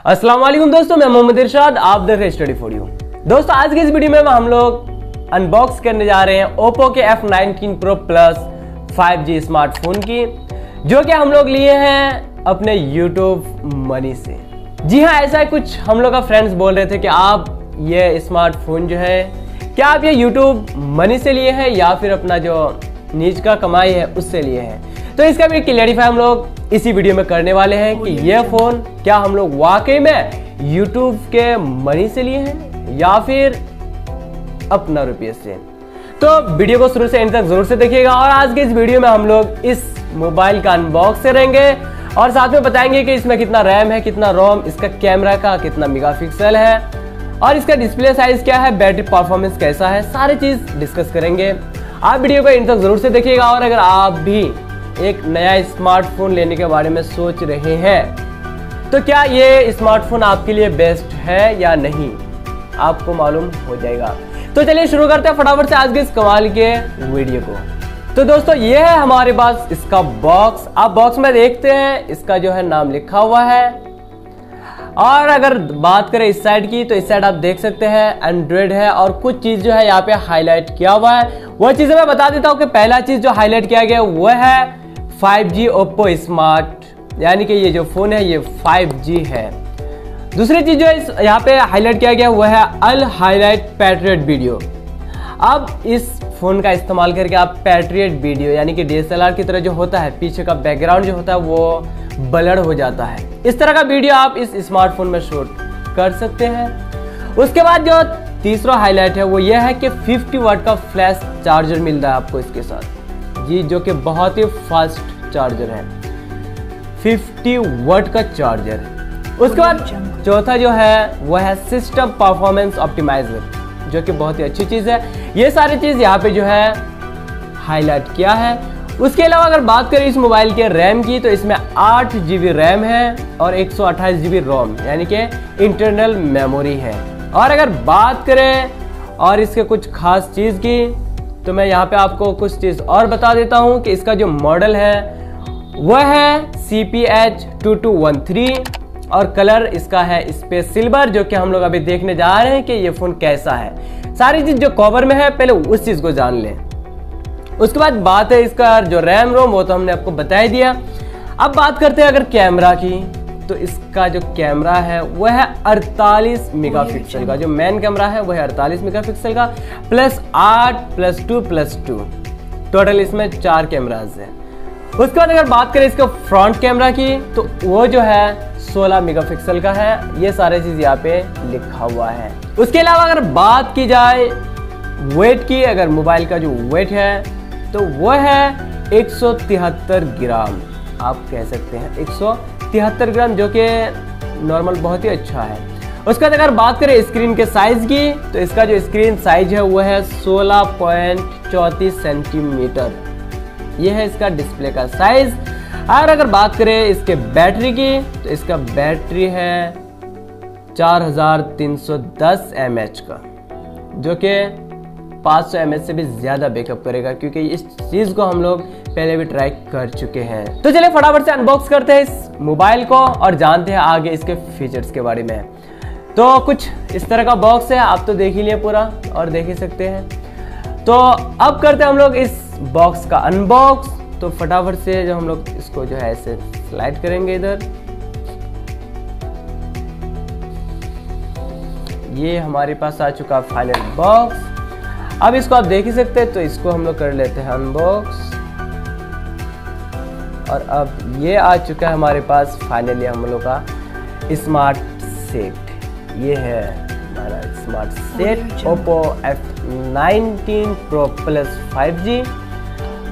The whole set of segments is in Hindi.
अस्सलाम वालेकुम दोस्तों, मैं मोहम्मद इरशाद, आप देख रहे हैं स्टडी फॉर यू। दोस्तों आज की इस वीडियो में हम लोग अनबॉक्स करने जा रहे हैं ओप्पो के F19 Pro Plus 5G smartphone की, जो कि हम लोग लिए हैं अपने YouTube मनी से। जी हाँ, ऐसा कुछ हम लोग का फ्रेंड्स बोल रहे थे कि आप ये स्मार्टफोन जो है क्या आप ये YouTube मनी से लिए हैं या फिर अपना जो निज का कमाई है उससे लिए हैं। तो इसका भी क्लियरिफाई हम लोग इसी वीडियो में करने वाले हैं कि ये फोन क्या हम लोग वाकई में YouTube के मनी से लिए हैं या फिर अपना रुपये से। तो वीडियो को शुरू से एंड तक जरूर से देखिएगा और आज के इस वीडियो में हम लोग इस मोबाइल का अनबॉक्स करेंगे और साथ में बताएंगे कि इसमें कितना रैम है, कितना रोम, इसका कैमरा का कितना मेगापिक्सल है और इसका डिस्प्ले साइज क्या है, बैटरी परफॉर्मेंस कैसा है, सारी चीज डिस्कस करेंगे। आप वीडियो को एंड तक जरूर से देखिएगा और अगर आप भी एक नया स्मार्टफोन लेने के बारे में सोच रहे हैं तो क्या ये स्मार्टफोन आपके लिए बेस्ट है या नहीं, आपको मालूम हो जाएगा। तो चलिए शुरू करते हैं फटाफट से आज के इस कमाल के वीडियो को। तो दोस्तों ये है हमारे पास इसका बॉक्स। आप बॉक्स में देखते हैं इसका जो है नाम लिखा हुआ है और अगर बात करें इस साइड की तो इस साइड आप देख सकते हैं एंड्रॉइड है और कुछ चीज जो है यहाँ पे हाईलाइट किया हुआ है। वो चीजें मैं बता देता हूँ कि पहला चीज जो हाईलाइट किया गया वो है 5G ओप्पो स्मार्ट, यानी कि ये जो फोन है ये 5G है। दूसरी चीज जो है यहाँ पे हाईलाइट किया गया वो है अल हाईलाइट पैट्रियट वीडियो। अब इस फोन का इस्तेमाल करके आप पैट्रियट वीडियो यानी कि DSLR की तरह जो होता है, पीछे का बैकग्राउंड जो होता है वो ब्लर हो जाता है, इस तरह का वीडियो आप इस स्मार्टफोन में शूट कर सकते हैं। उसके बाद जो तीसरा हाईलाइट है वो ये है कि 50 वाट का फ्लैश चार्जर मिल रहा है आपको इसके साथ जी, जो कि बहुत ही फास्ट चार्जर है, 50 वाट का चार्जर। उसके बाद चौथा जो है वो है सिस्टम परफॉर्मेंस ऑप्टिमाइजर, जो कि बहुत ही अच्छी चीज है। ये सारी चीज यहाँ पे जो है हाईलाइट किया है। उसके अलावा अगर बात करें इस मोबाइल के रैम की तो इसमें 8 GB रैम है और 128 GB रोम यानी कि इंटरनल मेमोरी है। और अगर बात करें और इसके कुछ खास चीज की तो मैं यहाँ पे आपको कुछ चीज और बता देता हूँ कि इसका जो मॉडल है वह है CPH2213 और कलर इसका है स्पेस सिल्वर, जो कि हम लोग अभी देखने जा रहे हैं कि ये फोन कैसा है। सारी चीज जो कवर में है पहले उस चीज को जान लें। उसके बाद बात है इसका जो रैम रोम, वो तो हमने आपको बता ही दिया। अब बात करते हैं अगर कैमरा की तो इसका जो कैमरा है वह है 48 मेगापिक्सल का। जो मेन कैमरा है वह है 48 मेगापिक्सल का +8+2+2, टोटल इसमें 4 कैमराज है। उसके बाद अगर बात करें इसका फ्रंट कैमरा की तो वो जो है 16 मेगापिक्सल का है। ये सारे चीज यहाँ पे लिखा हुआ है। उसके अलावा अगर बात की जाए वेट की, अगर मोबाइल का जो वेट है तो वो है 173 ग्राम, आप कह सकते हैं 173 ग्राम, जो कि नॉर्मल बहुत ही अच्छा है। उसके बाद अगर बात करें स्क्रीन के साइज की तो इसका जो स्क्रीन साइज है वो है 16.34 सेंटीमीटर, ये है इसका डिस्प्ले का साइज। और अगर बात करें इसके बैटरी की तो इसका बैटरी है 4310 mAh का, जो कि 500 mAh से भी ज्यादा बैकअप करेगा, क्योंकि इस चीज को हम लोग पहले भी ट्राई कर चुके हैं। तो चलिए फटाफट से अनबॉक्स करते हैं इस मोबाइल को और जानते हैं आगे इसके फीचर्स के बारे में। तो कुछ इस तरह का बॉक्स है, आप तो देख ही लिए पूरा और देख ही सकते हैं। तो अब करते हैं हम लोग इस बॉक्स का अनबॉक्स। तो फटाफट से जो हम लोग इसको जो है ऐसे स्लाइड करेंगे इधर, ये हमारे पास आ चुका फाइनल बॉक्स। अब इसको आप देख ही सकते हैं, तो इसको हम लोग कर लेते हैं अनबॉक्स। और अब ये आ चुका है हमारे पास फाइनली हम लोग का स्मार्ट सेट। ये है हमारा smart set Oppo F19 Pro Plus 5G।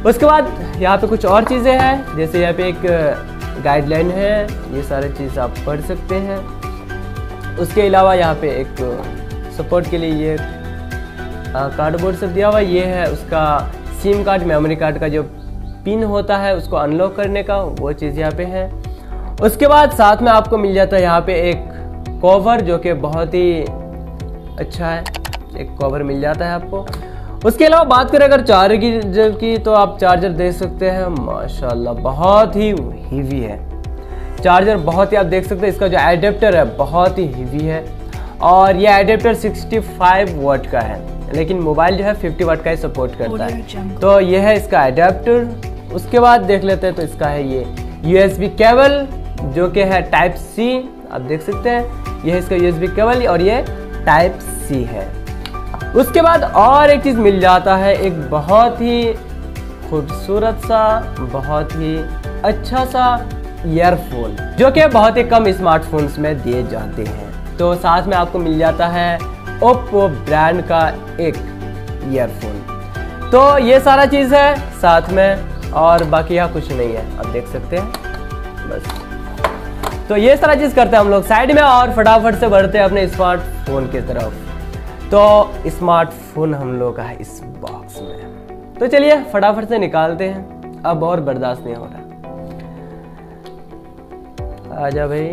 उसके बाद यहाँ पे कुछ और चीज़ें हैं, जैसे यहाँ पे एक गाइडलाइन है, ये सारी चीज़ आप पढ़ सकते हैं। उसके अलावा यहाँ पे एक सपोर्ट के लिए ये कार्डबोर्ड सब दिया हुआ, ये है उसका सिम कार्ड, मेमोरी कार्ड का जो पिन होता है उसको अनलॉक करने का, वो चीज़ यहाँ पे है। उसके बाद साथ में आपको मिल जाता है यहाँ पे एक कवर, जो कि बहुत ही अच्छा है, एक कवर मिल जाता है आपको। उसके अलावा बात करें अगर चार्जर की तो आप चार्जर देख सकते हैं, माशाल्लाह बहुत ही हेवी है। चार्जर बहुत ही आप देख सकते हैं, इसका जो एडेप्टर है बहुत ही हेवी है और ये एडेप्टर 65 वाट का है, लेकिन मोबाइल जो है 50 वाट का ही सपोर्ट करता है। तो ये है इसका एडेप्टर। उसके बाद देख लेते हैं तो इसका है ये USB केबल जो कि है टाइप C, आप देख सकते हैं ये है इसका USB केबल और ये टाइप C है। उसके बाद और एक चीज़ मिल जाता है, एक बहुत ही खूबसूरत सा, बहुत ही अच्छा सा ईयरफोन जो कि बहुत ही कम स्मार्टफोन्स में दिए जाते हैं। तो साथ में आपको मिल जाता है ओप्पो ब्रांड का एक ईयरफोन। तो ये सारा चीज़ है साथ में और बाकी यहाँ कुछ नहीं है, आप देख सकते हैं बस। तो ये सारा चीज़ करते हैं हम लोग साइड में और फटाफट से बढ़ते हैं अपने स्मार्टफोन की तरफ। तो स्मार्टफोन हम लोग का है इस बॉक्स में, तो चलिए फटाफट से निकालते हैं, अब और बर्दाश्त नहीं हो रहा। आजा भाई।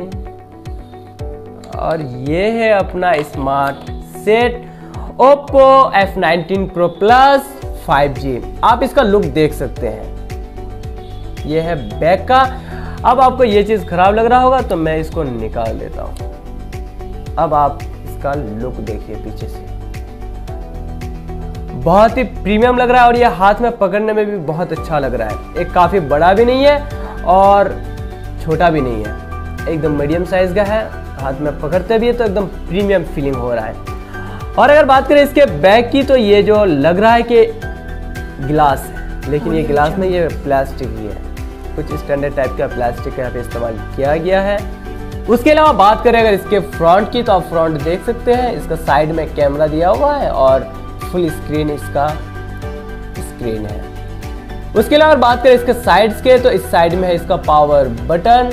और ये है अपना smart set Oppo F19 Pro Plus 5G। आप इसका लुक देख सकते हैं, ये है बैक का। अब आपको ये चीज़ खराब लग रहा होगा तो मैं इसको निकाल देता हूँ। अब आप इसका लुक देखिए पीछे से, बहुत ही प्रीमियम लग रहा है और ये हाथ में पकड़ने में भी बहुत अच्छा लग रहा है। एक काफ़ी बड़ा भी नहीं है और छोटा भी नहीं है, एकदम मीडियम साइज का है। हाथ में पकड़ते भी है तो एकदम प्रीमियम फीलिंग हो रहा है। और अगर बात करें इसके बैक की तो ये जो लग रहा है कि ग्लास है, लेकिन ये ग्लास में ये प्लास्टिक ही है, कुछ स्टैंडर्ड टाइप का प्लास्टिक यहाँ पे इस्तेमाल किया गया है। उसके अलावा बात करें अगर इसके फ्रंट की तो आप फ्रंट देख सकते हैं, इसका साइड में कैमरा दिया हुआ है और फुल स्क्रीन इसका स्क्रीन है। उसके अलावा बात करें इसके साइड्स के तो इस साइड में है इसका पावर बटन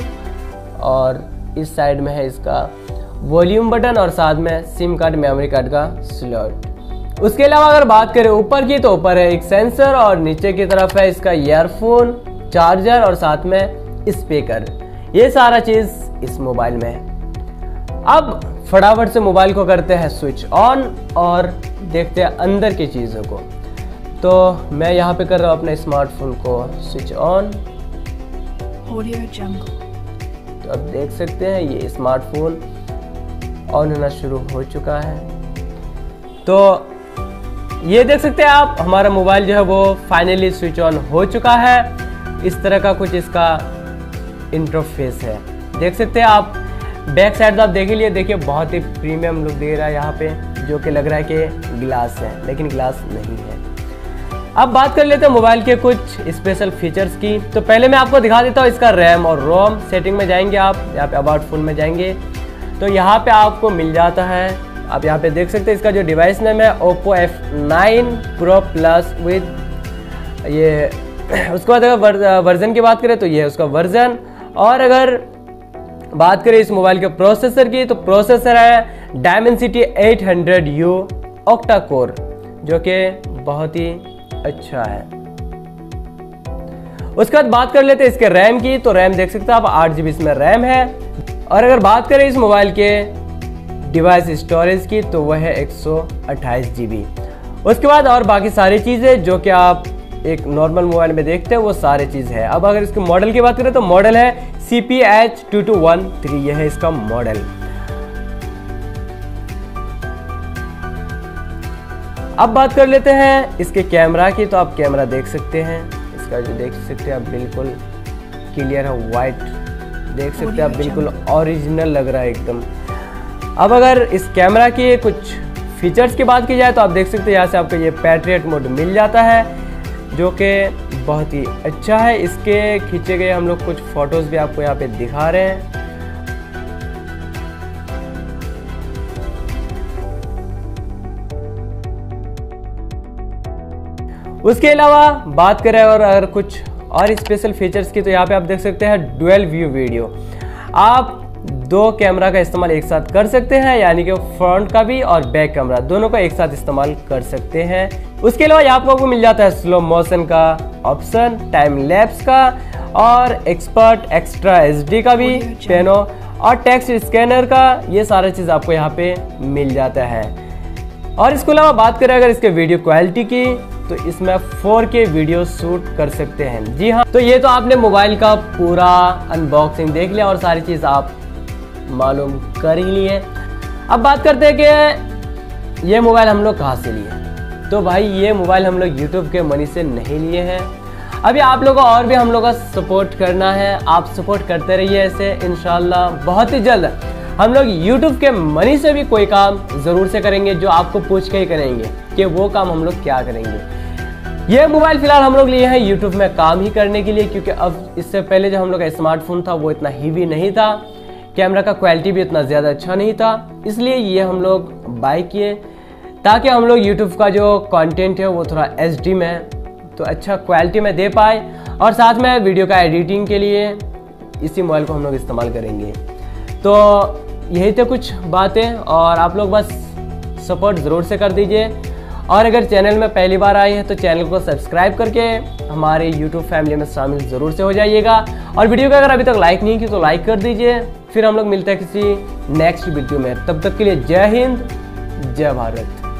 और इस साइड में है इसका वॉल्यूम बटन और साथ में सिम कार्ड मेमोरी कार्ड का स्लॉट। उसके अलावा अगर बात करें ऊपर की तो ऊपर है एक सेंसर और नीचे की तरफ है इसका ईयरफोन, चार्जर और साथ में स्पीकर। ये सारा चीज इस मोबाइल में है। अब फटाफट से मोबाइल को करते हैं स्विच ऑन और देखते हैं अंदर की चीज़ों को। तो मैं यहाँ पे कर रहा हूँ अपने स्मार्टफोन को स्विच ऑन। तो अब देख सकते हैं ये स्मार्टफोन ऑन होना शुरू हो चुका है। तो ये देख सकते हैं आप, हमारा मोबाइल जो है वो फाइनली स्विच ऑन हो चुका है। इस तरह का कुछ इसका इंटरफेस है, देख सकते हैं आप। बैक साइड तो आप देख लिए, देखिए बहुत ही प्रीमियम लुक दे रहा है यहाँ पे, जो कि लग रहा है कि ग्लास है, लेकिन ग्लास नहीं है। अब बात कर लेते हैं मोबाइल के कुछ स्पेशल फीचर्स की। तो पहले मैं आपको दिखा देता हूँ इसका रैम और रोम। सेटिंग में जाएंगे आप, यहाँ पे अबाउट फोन में जाएंगे तो यहाँ पे आपको मिल जाता है, आप यहाँ पे देख सकते हैं इसका जो डिवाइस नेम है Oppo F9 Pro Plus with ये। उसके बाद अगर वर्जन की बात करें तो ये है उसका वर्जन। और अगर बात करें इस मोबाइल के प्रोसेसर की तो प्रोसेसर है Dimensity 800U ऑक्टा कोर, जो कि बहुत ही अच्छा है। उसके बाद बात कर लेते हैं इसके रैम की। तो रैम देख सकते हैं आप 8 GB इसमें रैम है। और अगर बात करें इस मोबाइल के डिवाइस स्टोरेज की तो वह है 128 GB। उसके बाद और बाकी सारी चीज़ें जो कि आप एक नॉर्मल मोबाइल में देखते हैं वो सारी चीज़ है। अब अगर इसके मॉडल की बात करें तो मॉडल है CPH2213, यह है इसका मॉडल। अब बात कर लेते हैं इसके कैमरा की। तो आप कैमरा देख सकते हैं, इसका जो देख सकते हैं आप बिल्कुल क्लियर है, वाइट देख सकते हैं आप, बिल्कुल ओरिजिनल लग रहा है एकदम। अब अगर इस कैमरा की कुछ फीचर्स की बात की जाए तो आप देख सकते हैं यहाँ से आपको ये पैट्रियट मोड मिल जाता है, जो कि बहुत ही अच्छा है। इसके खींचे गए हम लोग कुछ फोटोज भी आपको यहाँ पे दिखा रहे हैं। उसके अलावा बात करें और अगर कुछ और स्पेशल फीचर्स की तो यहाँ पे आप देख सकते हैं डुअल व्यू वीडियो। आप दो कैमरा का इस्तेमाल एक साथ कर सकते हैं, यानी कि फ्रंट का भी और बैक कैमरा दोनों का एक साथ इस्तेमाल कर सकते हैं। उसके अलावा यहाँ पर आपको मिल जाता है स्लो मोशन का ऑप्शन, टाइम लैप्स का और एक्सपर्ट एक्स्ट्रा HD का भी पेनो और टेक्स्ट स्कैनर का, ये सारा चीज़ आपको यहाँ पे मिल जाता है। और इसके अलावा बात करें अगर इसके वीडियो क्वालिटी की तो इसमें 4K वीडियो शूट कर सकते हैं। जी हाँ, तो ये तो आपने मोबाइल का पूरा अनबॉक्सिंग देख लिया और सारी चीज़ आप मालूम कर ही लिए। अब बात करते हैं कि ये मोबाइल हम लोग कहाँ से लिए। तो भाई ये मोबाइल हम लोग यूट्यूब के मनी से नहीं लिए हैं। अभी आप लोगों को और भी हम लोग का सपोर्ट करना है, आप सपोर्ट करते रहिए ऐसे। इंशाल्लाह बहुत ही जल्द हम लोग YouTube के मनी से भी कोई काम ज़रूर से करेंगे, जो आपको पूछ के ही करेंगे कि वो काम हम लोग क्या करेंगे। ये मोबाइल फ़िलहाल हम लोग लिए हैं YouTube में काम ही करने के लिए, क्योंकि अब इससे पहले जो हम लोग का स्मार्टफोन था वो इतना हेवी नहीं था, कैमरा का क्वालिटी भी इतना ज़्यादा अच्छा नहीं था, इसलिए ये हम लोग बाय किए ताकि हम लोग YouTube का जो कंटेंट है वो थोड़ा HD में तो अच्छा क्वालिटी में दे पाए, और साथ में वीडियो का एडिटिंग के लिए इसी मोबाइल को हम लोग इस्तेमाल करेंगे। तो यही थे कुछ बातें, और आप लोग बस सपोर्ट ज़रूर से कर दीजिए। और अगर चैनल में पहली बार आए हैं तो चैनल को सब्सक्राइब करके हमारे YouTube फैमिली में शामिल ज़रूर से हो जाइएगा। और वीडियो को अगर अभी तक लाइक नहीं की तो लाइक कर दीजिए। फिर हम लोग मिलते हैं किसी नेक्स्ट वीडियो में, तब तक के लिए जय हिंद, जय भारत।